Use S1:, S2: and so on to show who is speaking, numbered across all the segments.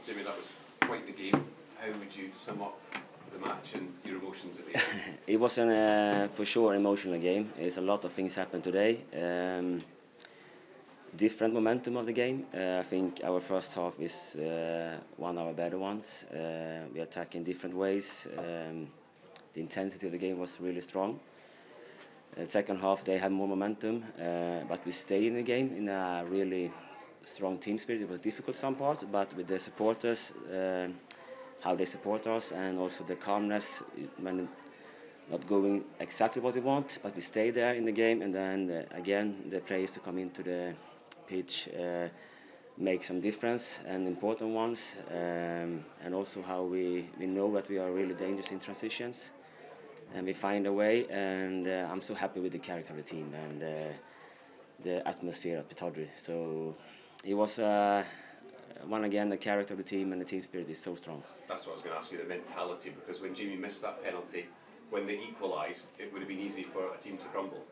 S1: Jimmy, that was quite the game. How would you sum up the match and your emotions at the end?
S2: It was for sure an emotional game. It's a lot of things happened today. Different momentum of the game. I think our first half is one of our better ones. We attack in different ways. The intensity of the game was really strong. Second half they had more momentum, but we stayed in the game in a really strong team spirit. It was difficult some parts, but with the supporters, how they support us, and also the calmness when not going exactly what we want, but we stay there in the game, and then again the players to come into the pitch make some difference and important ones, and also how we know that we are really dangerous in transitions, and we find a way, and I'm so happy with the character of the team and the atmosphere at Pittodrie. So it was one again, the character of the team and the team spirit is so strong.
S1: That's what I was going to ask you, the mentality, because when Jimmy missed that penalty, when they equalised, it would have been easy for a team to crumble.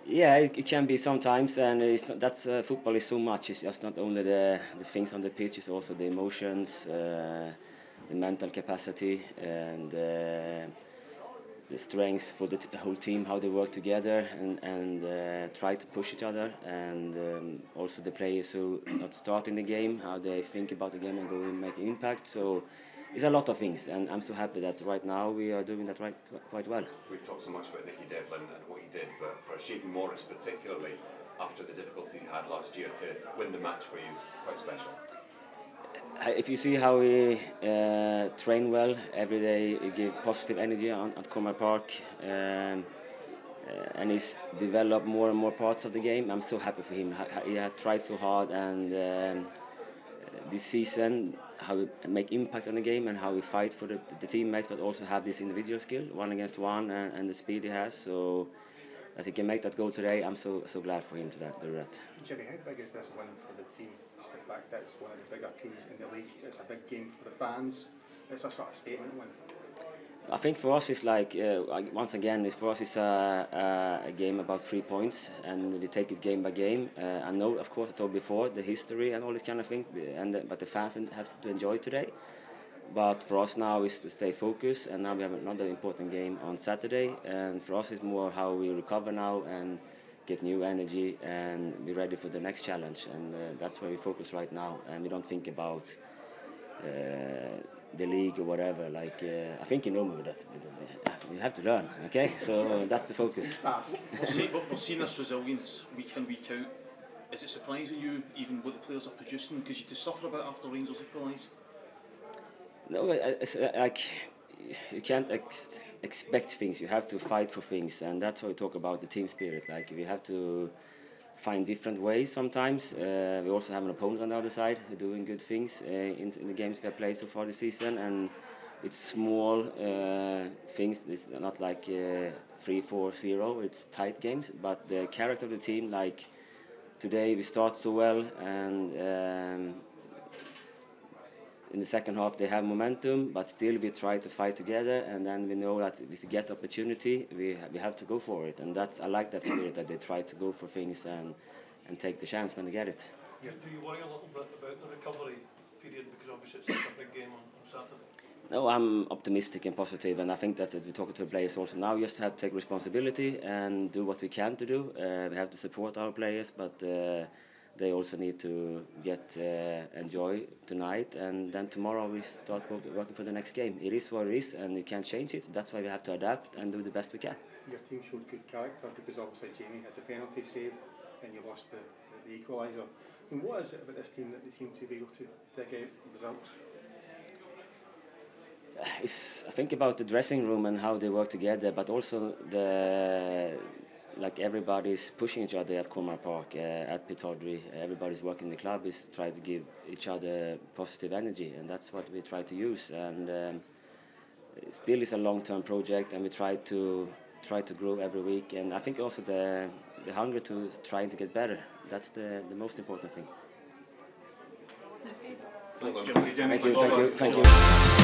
S2: Yeah, it can be sometimes, and it's not, that's football is so much. It's just not only the things on the pitch; it's also the emotions, the mental capacity, and the strength for the whole team, how they work together and try to push each other, and also the players who not starting the game, how they think about the game and go and make an impact. So it's a lot of things, and I'm so happy that right now we are doing that quite well.
S1: We've talked so much about Jimmy Thelin and what he did, but for Shane Morris particularly, after the difficulties he had last year, to win the match for you is quite special.
S2: If you see how we train well every day, he give positive energy at Cornwall Park, and he's developed more and more parts of the game. I'm so happy for him. He has tried so hard, and this season, how we make impact on the game and how we fight for the teammates, but also have this individual skill, one against one, and the speed he has. So that he can make that goal today, I'm so glad for him to do that.
S3: Jimmy, how big is this win for the team? Just the fact that it's one of the bigger teams in the league, it's a big game for the fans. It's a sort of statement win.
S2: I think for us it's like once again, for us it's a game about 3 points, and we take it game by game. I know, of course, I told before the history and all this kind of things, but the fans have to enjoy today. But for us now is to stay focused, and now we have another important game on Saturday. And for us it's more how we recover now and get new energy and be ready for the next challenge. And that's where we focus right now, and we don't think about the league or whatever. Like I think you know me with that. We have to learn, okay? So that's the focus.
S4: We're seeing this resilience week in, week out. Is it surprising you, even what the players are producing? Because you had to suffer a bit after Rangers equalised.
S2: No, it's like you can't expect things. You have to fight for things, and that's why we talk about the team spirit. Like we have to find different ways sometimes. We also have an opponent on the other side who doing good things in the games we have played so far this season, and it's small things. It's not like 3-4-0. It's tight games, but the character of the team, like today we start so well, and in the second half they have momentum, but still we try to fight together, and then we know that if we get opportunity, we have to go for it, and I like that spirit, that they try to go for things and take the chance when they get it.
S5: Yeah. Do you worry a little bit about the recovery period, because obviously it's such a big game on Saturday?
S2: No, I'm optimistic and positive, and I think that if we talk to the players also now, we just have to take responsibility and do what we can to do. We have to support our players, but they also need to enjoy tonight, and then tomorrow we start working for the next game. It is what it is, and you can't change it. That's why we have to adapt and do the best we can.
S3: Your team showed good character, because obviously Jamie had the penalty saved and you lost the equaliser. And what is it about this team that they seem to be able to dig out results?
S2: I think about the dressing room and how they work together, but also like everybody's pushing each other at Cornwall Park, at Pittodrie. Everybody's working in the club is trying to give each other positive energy, and that's what we try to use. And it still is a long-term project, and we try to grow every week. And I think also the hunger to trying to get better. That's the most important thing.
S6: Thanks, guys.
S4: Thanks, Jimmy.
S2: Thank you.